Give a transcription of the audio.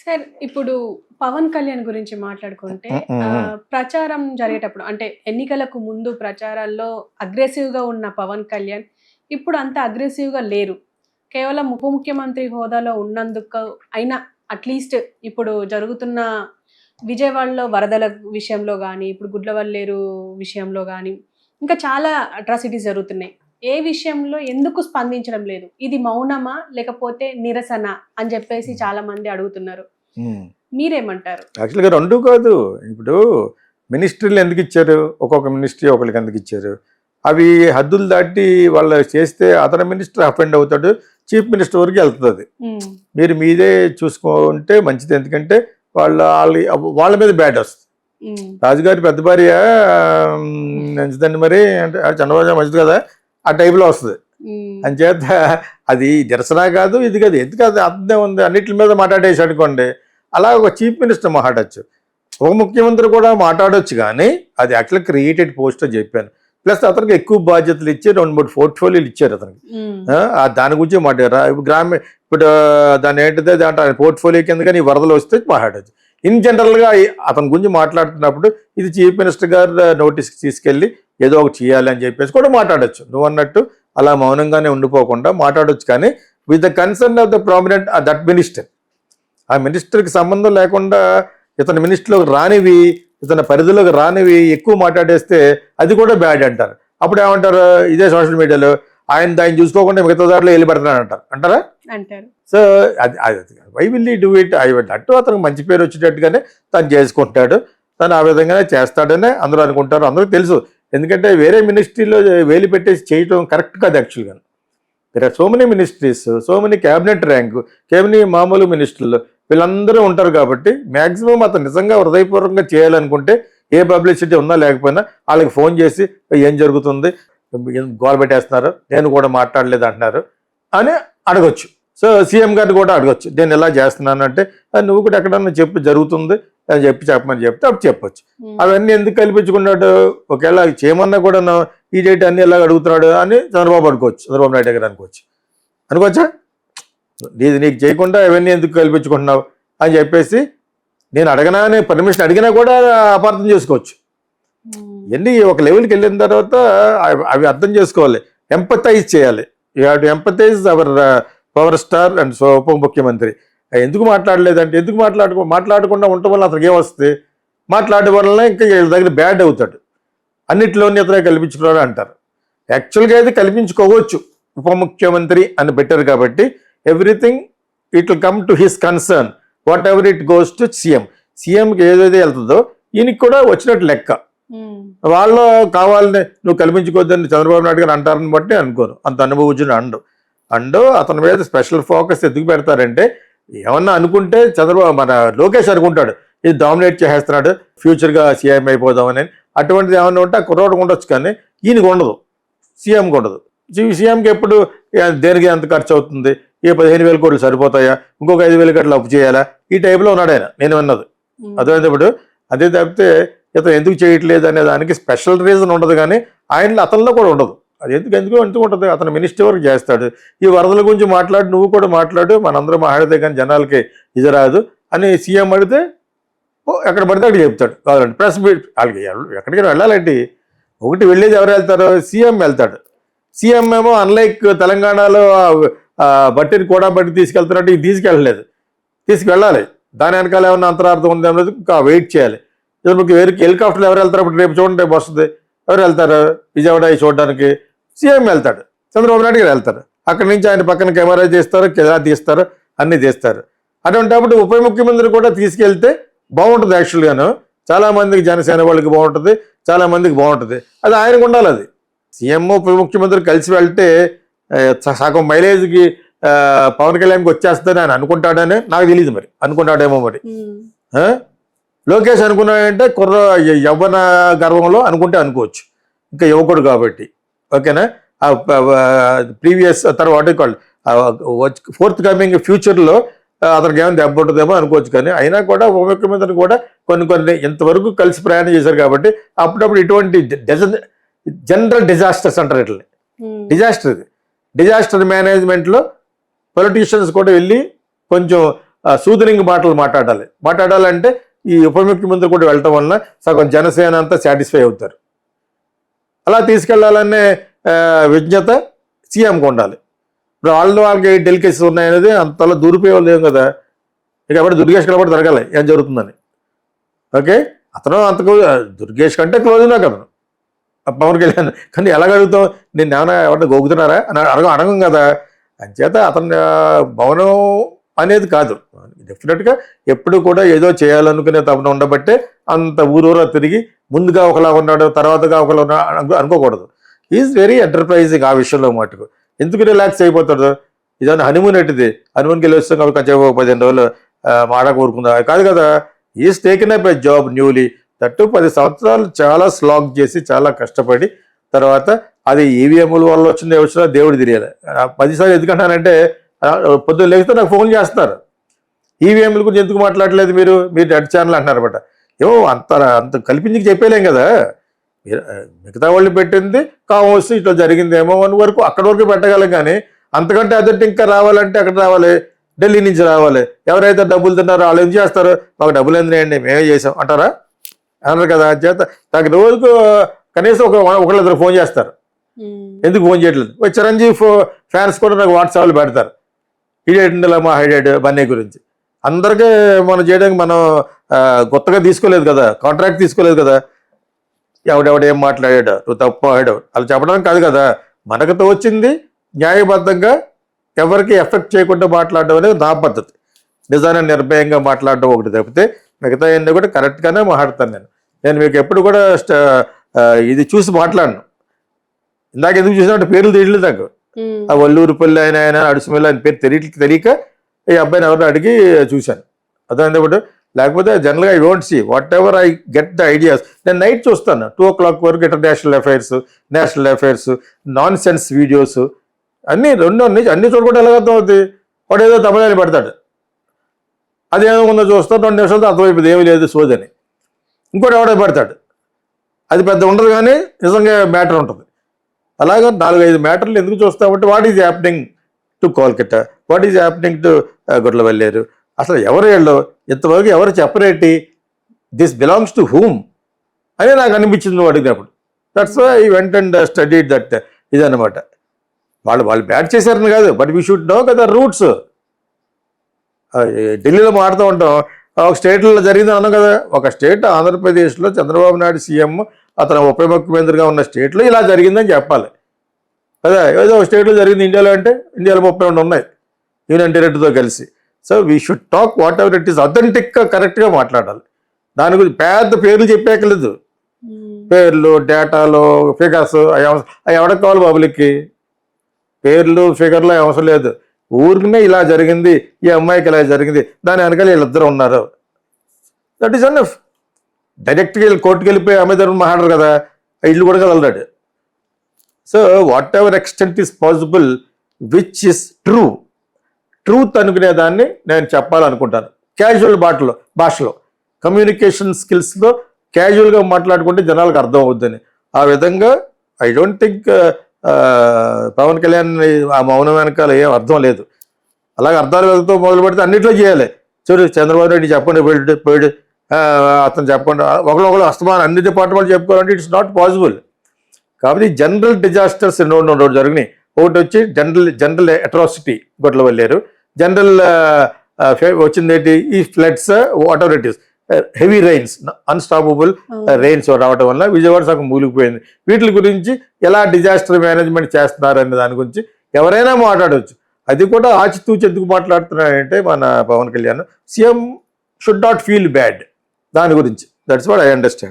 Sir ఇప్పుడు పవన్ కళ్యాణ్ గురించి మాట్లాడుకుంటే హ్మ్. ప్రచారం జరిగేటప్పుడు అంటే ఎన్నికలకు ముందు ప్రచారాల్లో అగ్రెసివ్‌గా ఉన్న పవన్ కళ్యాణ్ ఇప్పుడు అంత అగ్రెసివ్‌గా లేరు. కేవలం ఉప ముఖ్యమంత్రి హోదాలో ఉన్నందుకు అయినా అట్‌లీస్ట్ ఇప్పుడు జరుగుతున్న విజయవాడలో వరదల విషయంలో గానీ, ఇప్పుడు గుడ్లవల్లేరు విషయంలో గానీ, ఇంకా చాలా అట్రాసిటీస్ జరుగుతున్నాయి. ఏ విషయంలో ఎందుకు స్పందించడం లేదు? ఇది మౌనమా? లేకపోతే నిరసన? అని జెప్పేసి చాలామంది అడుగుతున్నారు. హ్మ్. మీరేమంటారు? యాక్చువల్‌గా 2 కాదు. ఇప్పుడు మినిస్ట్రీలు ఎందుకిచ్చారు? ఒక్కొక్క మినిస్ట్రీ ఒకళ్ళకి ఎందుకిచ్చారు? అవి హద్దులు దాటి వాళ్ళు చేస్తే అతని మినిస్టర్ అఫెండ్ అవుతాడు. చీఫ్ మినిస్టర్ వరకు వెళ్తదది. హ్మ్. మీరు మీదే చూసుకుంటే మంచిది. ఎందుకంటే వాళ్ళ మీద బ్యాడ్ వస్తుంది. హ్మ్. రాజుగారి పెద్ద భార్య మంచిదండి మరి అంటే చంద్రబాబు మంచిది కదా! ఆ టైప్‌లో వస్తది. హ్మ్. అంచేత అది నిరసన కాదు, ఇది కాదు. ఎందుకు అది అర్థం ఉంది అన్నిటి మీద మాట్లాడేసి అనుకోండి. అలా ఒక చీఫ్ మినిస్టర్ మాట్లాడచ్చు, ఒక ముఖ్యమంత్రి కూడా మాట్లాడొచ్చు. కానీ అది యాక్చువల్ క్రియేటెడ్ పోస్ట్ అని చెప్పాను. ప్లస్ అతనికి ఎక్కువ బాధ్యతలు ఇచ్చి 2-3 పోర్ట్ఫోలియోలు ఇచ్చారు అతనికి. హ్మ్. దాని గురించి మాట్లాడారు. ఇప్పుడు దాని ఏంటిదే దాంట్లో పోర్ట్ఫోలియో కింద కానీ వరదలు వస్తే మాట్లాడచ్చు. ఇన్ జనరల్గా అతని గురించి మాట్లాడుతున్నప్పుడు ఇది చీఫ్ మినిస్టర్ గారు నోటీస్కి తీసుకెళ్ళి ఏదో ఒకటి చేయాలి అని చెప్పేసి కూడా మాట్లాడచ్చు. నువ్వు అన్నట్టు అలా మౌనంగానే ఉండిపోకుండా మాట్లాడొచ్చు. కానీ with the concern of the prominent that minister, ఆ మినిస్టర్కి సంబంధం లేకుండా ఇతని మినిస్టర్లోకి రానివి, ఇతని పరిధిలోకి రానివి ఎక్కువ మాట్లాడేస్తే అది కూడా బ్యాడ్ అంటారు. అప్పుడు ఏమంటారు ఇదే సోషల్ మీడియాలో, ఆయన చూసుకోకుండా మిగతా దాంట్లో వెళ్ళి పెడతాను అంటారా? అంటారు. సో అది వై విల్ డూ ఇట్? అట్టు అతనికి మంచి పేరు వచ్చేటట్టుగానే తను చేసుకుంటాడు, తను ఆ విధంగానే చేస్తాడని అందరూ అనుకుంటారు. అందరికీ తెలుసు. ఎందుకంటే వేరే మినిస్ట్రీలో వేలు పెట్టేసి చేయటం కరెక్ట్ కాదు యాక్చువల్గా. There are so many ministries, so many cabinet rank, మామూలు మినిస్టర్లు వీళ్ళందరూ ఉంటారు. కాబట్టి మ్యాక్సిమం అతను నిజంగా హృదయపూర్వకంగా చేయాలనుకుంటే ఏ పబ్లిసిటీ ఉన్నా లేకపోయినా వాళ్ళకి ఫోన్ చేసి ఏం జరుగుతుంది, గోల పెట్టేస్తున్నారు, నేను కూడా మాట్లాడలేదు అంటున్నారు అని అడగొచ్చు. సో సీఎం గారిని కూడా అడగొచ్చు, నేను ఇలా చేస్తున్నాను అంటే నువ్వు కూడా ఎక్కడన్నా చెప్పు జరుగుతుంది అని చెప్పమని చెప్తే అప్పుడు చెప్పొచ్చు. అవన్నీ ఎందుకు కల్పించుకున్నాడు? ఒకవేళ చేయమన్నా కూడా ఈ డేట్ అన్ని ఎలా అడుగుతున్నాడు అని చంద్రబాబు నాయుడు గారు అనుకోవచ్చా? నీకు చేయకుండా అవన్నీ ఎందుకు కల్పించుకుంటున్నావు అని చెప్పేసి నేను అడగనా అని పర్మిషన్ అడిగినా కూడా అపార్థం చేసుకోవచ్చు. ఎన్ని ఒక లెవెల్కి వెళ్ళిన తర్వాత అవి అర్థం చేసుకోవాలి, ఎంపథైజ్ చేయాలి. You have to empathise our power star and ఉప ముఖ్యమంత్రి. ఎందుకు మాట్లాడలేదంటే ఎందుకు మాట్లాడకుండా ఉండటం వల్ల అతనికి ఏమొస్తుంది? మాట్లాడడం వల్ల ఇంకా వీళ్ళ దగ్గర బ్యాడ్ అవుతాడు. అన్నింటిలోనే ఇతనే కల్పించుకున్నాడు అంటారు. యాక్చువల్గా అయితే కల్పించుకోవచ్చు, ఉప ముఖ్యమంత్రి అని పెట్టారు కాబట్టి everything it will come to his concern, whatever it goes to CM. సీఎంకి ఏదైతే వెళ్తుందో ఈయనకి కూడా వచ్చినట్టు లెక్క. వాళ్ళు కావాలని నువ్వు కల్పించుకోవద్దని చంద్రబాబు నాయుడు గారు అంటారని బట్టి అనుకోను, అంత అనుభవించిన అండు అతని మీద స్పెషల్ ఫోకస్ ఎందుకు పెడతారంటే ఏమన్నా అనుకుంటే మన లోకేష్ అనుకుంటాడు ఇది డామినేట్ చేసేస్తున్నాడు, ఫ్యూచర్గా సీఎం అయిపోదామని. అటువంటిది ఏమన్నా ఉంటే ఆ కుర్రోడికి ఉండొచ్చు, కానీ ఈయనకు ఉండదు, సీఎంకి ఉండదు. సీఎంకి ఎప్పుడు దేనికి ఎంత ఖర్చు అవుతుంది, ఏ 15,000 కోట్లు సరిపోతాయా, ఇంకొక 5,000 కోట్లు అప్పు చేయాలా, ఈ టైప్లో ఉన్నాడు ఆయన. నేను విన్నది అదేప్పుడు. అదే తప్పితే ఇతను ఎందుకు చేయట్లేదు అనే దానికి స్పెషల్ రీజన్ ఉండదు, కానీ ఆయనలో అతనిలో కూడా ఉండదు. అది ఎందుకు ఉంటుంది, అతను మినిస్టర్ వరకు చేస్తాడు. ఈ వరదల గురించి మాట్లాడు, నువ్వు కూడా మాట్లాడు, మనందరూ మాట్లాడితే కానీ జనాలకి ఇది రాదు అని సీఎం అడిగితే ఎక్కడ పడితే అక్కడ చెప్తాడు. కావాలండి ప్రెస్ మీట్ వాళ్ళకి ఎక్కడికైనా వెళ్ళాలంటే ఒకటి వెళ్ళేది ఎవరు వెళ్తారో సీఎం వెళ్తాడు. సీఎం ఏమో అన్లైక్ తెలంగాణలో బట్టిని కూడా బట్టి తీసుకెళ్తున్నట్టు ఇది తీసుకెళ్ళాలి. దాని వెనకాల ఏమన్నా అంతరార్థం ఉంది అనేది ఇంకా వెయిట్ చేయాలి. వేరే హెలికాప్టర్లు ఎవరు వెళ్తారు? ఇప్పుడు రేపు చూడండి, రేపు వస్తుంది. ఎవరు వెళ్తారు విజయవాడ చూడడానికి? సీఎం వెళ్తాడు, చంద్రబాబు నాయుడు గారు వెళ్తారు. అక్కడి నుంచి ఆయన పక్కన కెమెరా తీస్తారు, తీస్తారు, అన్నీ తీస్తారు. అటువంటిప్పుడు ఉప ముఖ్యమంత్రి కూడా తీసుకెళ్తే బాగుంటుంది. యాక్చువల్గాను చాలామందికి జనసేన వాళ్ళకి బాగుంటుంది, చాలామందికి బాగుంటుంది. అది ఆయనకు ఉండాలి. అది సీఎం ఉప ముఖ్యమంత్రి కలిసి వెళ్తే సగం మైలేజ్కి పవన్ కళ్యాణ్కి వచ్చేస్తుందని ఆయన అనుకుంటాడని నాకు తెలియదు. మరి అనుకుంటాడేమో మరి. లోకేష్ అనుకున్నాడంటే యవ్వన గర్వంలో అనుకోవచ్చు, ఇంకా యువకుడు కాబట్టి. ఓకేనా? ప్రీవియస్ తర్వాత ఫోర్త్ కమింగ్ ఫ్యూచర్లో అతనికి ఏమైనా దెబ్బ ఉంటుందేమో అనుకోవచ్చు. కానీ అయినా కూడా ఉప ముఖ్యమంత్రిని కూడా కొన్ని ఇంతవరకు కలిసి ప్రయాణం చేశారు కాబట్టి అప్పుడప్పుడు ఇటువంటి జనరల్ డిజాస్టర్స్ అంటారు. ఇట్లా డిజాస్టర్ మేనేజ్మెంట్లో పొలిటీషియన్స్ కూడా వెళ్ళి కొంచెం సూదనింగ్ మాటలు మాట్లాడాలంటే ఈ ఉప ముఖ్యమంత్రి కూడా వెళ్ళటం వలన సగం జనసేన అంతా సాటిస్ఫై అవుతారు. అలా తీసుకెళ్లాలనే విజ్ఞత సీఎంకి ఉండాలి. ఇప్పుడు వాళ్ళకి డెలికేసీస్ ఉన్నాయనేది అంతలా దూరిపోయేవాళ్ళు ఏం కదా. ఇక కాబట్టి దుర్గేష్ కాబట్టి జరగాలి ఏం జరుగుతుందని. ఓకే, అతను అంతకు దుర్గేష్ కంటే క్లోజ్ నాకు అతను పవన్ కళ్యాణ్. కానీ ఎలా అడుగుతావు, నేను ఏమైనా ఎవరైనా గోగుతున్నారా అని అడగం కదా. అంచేత అతని భవనం అనేది కాదు, డెఫినెట్గా ఎప్పుడు కూడా ఏదో చేయాలనుకునే తపన ఉండబట్టే అంత ఊరూరా తిరిగి ముందుగా ఒకలా ఉన్నాడు తర్వాతగా ఒకలా ఉన్నాడు అనుకోకూడదు. ఈజ్ వెరీ ఎంటర్ప్రైజింగ్ ఆ విషయంలో మటుకు. ఎందుకు రిలాక్స్ అయిపోతాడు, ఇదన్నా హనీమూన్ ఎట్టిది, హనీమూన్కి వెళ్ళి వస్తాం కాబట్టి కొంచెం 15 రోజులు మాట కోరుకుందా కాదు కదా. Is taken up a job newly, that 10 సంవత్సరాలు చాలా స్లాగ్ చేసి చాలా కష్టపడి తర్వాత అది ఈవీఎంల వల్ల వచ్చినా దేవుడు తెలియాలి. 10 సార్లు ఎందుకంటానంటే పొద్దున్న లేకపోతే నాకు ఫోన్ చేస్తున్నారు, ఈవీఎంల గురించి ఎందుకు మాట్లాడలేదు మీరు రెడ్ ఛానల్ అంటున్నారన్నమాట. ఏమో అంత కల్పించి చెప్పేలేం కదా. మిగతా వాళ్ళు పెట్టింది కావచ్చు ఇట్లా జరిగిందేమో అని వరకు అక్కడి వరకు పెట్టగలం. కానీ అంతకంటే అదంటే ఇంకా రావాలంటే అక్కడ రావాలి, ఢిల్లీ నుంచి రావాలి. ఎవరైతే డబ్బులు తిన్నారో వాళ్ళు ఏం చేస్తారు, మాకు డబ్బులు ఎందుకండి మేమే చేసాం అంటారా, అన్నారు కదా. చేత నాకు రోజుకు కనీసం ఒకళ్ళిద్దరు ఫోన్ చేస్తారు, ఎందుకు ఫోన్ చేయట్లేదు. చిరంజీవి ఫ్యాన్స్ కూడా నాకు వాట్సాప్లో పెడతారు, మా హైడెడ్ బన్నీ గురించి. అందరికీ మనం చేయడానికి మనం కొత్తగా తీసుకోలేదు కదా, కాంట్రాక్ట్ తీసుకోలేదు కదా. ఎవడెవడు ఏం మాట్లాడాడు, నువ్వు తప్పు ఆడావు అలా చెప్పడానికి కాదు కదా. మనకుతో వచ్చింది న్యాయబద్ధంగా ఎవరికి ఎఫెక్ట్ చేయకుండా మాట్లాడడం అనేది నా పద్ధతి. నిజాన్ని నిర్భయంగా మాట్లాడడం ఒకటి తప్పితే మిగతా అన్నీ కూడా కరెక్ట్గానే మాట్లాడతాను. నేను మీకు ఎప్పుడు కూడా ఇది చూసి మాట్లాడను. ఇందాక ఎందుకు చూసినట్టు పేర్లు తెలియలేదు నాకు. ఆ వల్లూరుపల్లి ఆయన అడుసుమల్లి ఆయన పేరు తెలియక ఈ అబ్బాయిని ఎవరిని అడిగి చూశాను. అదే లేకపోతే జనరల్గా I don't see whatever I get the ideas. నేను నైట్ చూస్తాను 2 o'clock వరకు international affairs, national affairs, nonsense videos అన్నీ అన్ని చూడకుండా ఎలాగర్థం అవుతుంది. వాడు ఏదో తమిళని పెడతాడు, అదేమో ఉందో చూస్తాను 2 నిమిషాలతో అర్థమైపోయింది ఏమీ లేదు సోదని. ఇంకోటి ఎవడో పెడతాడు, అది పెద్ద ఉండదు కానీ నిజంగా మ్యాటర్ ఉంటుంది. అలాగా 4-5 మ్యాటర్లు ఎందుకు చూస్తామంటే what is happening to Kolkata, what is happening to Gudlavalleru, అసలు ఎవరు వీళ్ళు ఇంతవరకు ఎవరు చెప్పరేటి, దిస్ బిలాంగ్స్ టు హూమ్ అని నాకు అనిపించింది అడిగినప్పుడు. That's why I went and studied that ఇదన్నమాట. వాళ్ళు బ్యాట్ చేశారని కాదు, బట్ వీ షుడ్ నో కదా రూట్స్. ఢిల్లీలో మాడుతూ ఉంటాం, ఒక స్టేట్లో జరిగింది అన్నాం కదా. ఒక స్టేట్ ఆంధ్రప్రదేశ్లో చంద్రబాబు నాయుడు సీఎం అతను ఉప ముఖ్యమంత్రిగా ఉన్న స్టేట్లో ఇలా జరిగిందని చెప్పాలి కదా. ఏదో ఒక స్టేట్లో జరిగింది ఇండియాలో అంటే ఇండియాలో 32 ఉన్నాయి యూనియన్ టెరిటరీతో కలిసి. So we should talk whatever it is అథెంటిక్గా కరెక్ట్గా మాట్లాడాలి. దాని గురించి పెద్ద పేర్లు చెప్పేకలేదు, పేర్లు డేటాలు ఫిగర్స్ అవి ఎవరికి కావాలి పబ్లిక్కి. పేర్లు ఫిగర్లు అవసరం లేదు, ఊరికనే ఇలా జరిగింది, ఈ అమ్మాయికి ఇలా జరిగింది, దాని వెనకాల వీళ్ళిద్దరు ఉన్నారు, దట్ ఈస్ ఎనఫ్. డైరెక్ట్గా వెళ్ళి కోర్టుకు వెళ్ళిపోయి అమ్మాయి తరఫున మాట్లాడరు కదా, ఇల్లు కూడా కదలడాడు. So whatever extent is possible which is truth అనుకునేదాన్ని నేను చెప్పాలనుకుంటాను. క్యాజువల్ భాషలో కమ్యూనికేషన్ స్కిల్స్లో క్యాజువల్గా మాట్లాడుకుంటే జనాలకు అర్థం అవుద్దని. ఆ విధంగా I don't think Pawan Kalyan ఆ మౌనం వెనకాల ఏం అర్థం లేదు. అలాగే అర్థాలు వెళ్తూ మొదలు పెడితే అన్నింటిలో చేయాలి. చూడు చంద్రబాబు నాయుడు చెప్పండి పోయాడు అతను చెప్పండి, ఒకళ్ళు అస్తమానం అన్ని డిపార్ట్మెంట్లు చెప్పుకోవాలంటే ఇట్స్ నాట్ పాసిబుల్. కాబట్టి జనరల్ డిజాస్టర్స్ రెండు జరిగినాయి. ఒకటి వచ్చి జనరల్ అట్రాసిటీ గుడ్లవల్లేరు, జనరల్ వచ్చింది ఏంటి ఈ floods, whatever it is, heavy rains, unstoppable rains రావడం వల్ల విజయవాడ సగం మూలిగిపోయింది. వీటి గురించి ఎలా డిజాస్టర్ మేనేజ్మెంట్ చేస్తున్నారు అనే దాని గురించి ఎవరైనా మాట్లాడవచ్చు. అది కూడా ఆచితూచి ఎందుకు మాట్లాడుతున్నారంటే మన Pawan Kalyan CM should not feel bad దాని గురించి. That's what I understand.